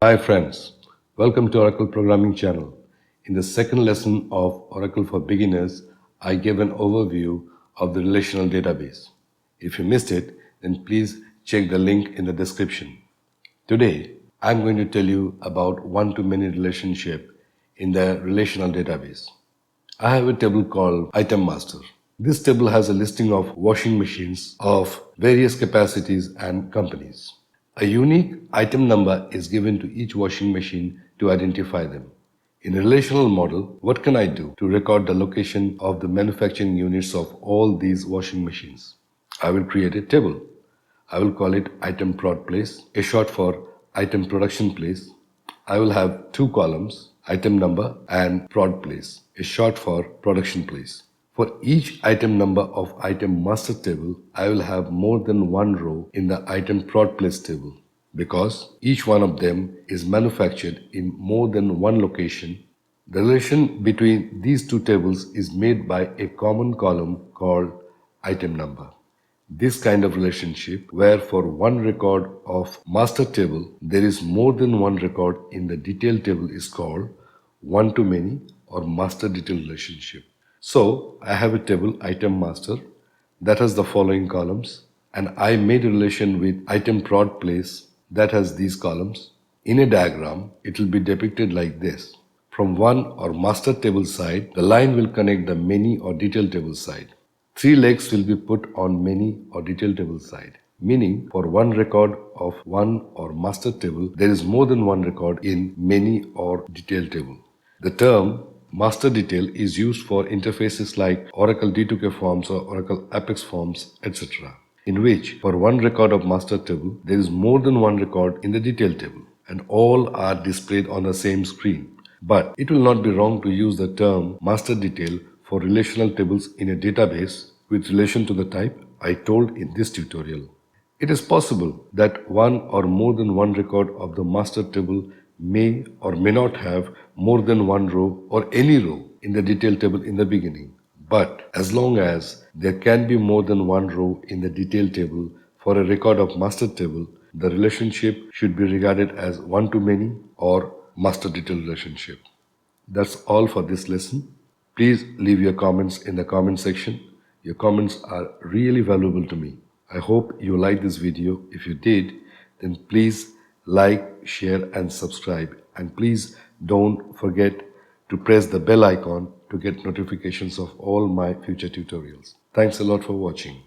Hi friends, welcome to Oracle Programming Channel. In the second lesson of Oracle for Beginners, I gave an overview of the relational database. If you missed it, then please check the link in the description. Today, I'm going to tell you about one-to-many relationship in the relational database. I have a table called Item Master. This table has a listing of washing machines of various capacities and companies. A unique item number is given to each washing machine to identify them. In a relational model, what can I do to record the location of the manufacturing units of all these washing machines? I will create a table. I will call it item prod place, a short for item production place. I will have two columns, item number and prod place, a short for production place. For each item number of item master table, I will have more than one row in the item prod place table because each one of them is manufactured in more than one location. The relation between these two tables is made by a common column called item number. This kind of relationship, where for one record of master table there is more than one record in the detail table, is called one-to-many or master detail relationship. So I have a table item master that has the following columns, and I made a relation with item prod place that has these columns. In a diagram, it will be depicted like this. From one or master table side, the line will connect the many or detail table side. Three legs will be put on many or detail table side, meaning for one record of one or master table, there is more than one record in many or detail table. The term master detail is used for interfaces like Oracle D2K forms or Oracle Apex forms, etc., in which for one record of master table, there is more than one record in the detail table, and all are displayed on the same screen. But it will not be wrong to use the term master detail for relational tables in a database with relation to the type I told in this tutorial. It is possible that one or more than one record of the master table may or may not have more than one row or any row in the detail table in the beginning. But as long as there can be more than one row in the detail table for a record of master table, the relationship should be regarded as one-to-many or master detail relationship. That's all for this lesson. Please leave your comments in the comment section. Your comments are really valuable to me. I hope you liked this video. If you did, then please like, share and subscribe. And please don't forget to press the bell icon to get notifications of all my future tutorials. Thanks a lot for watching.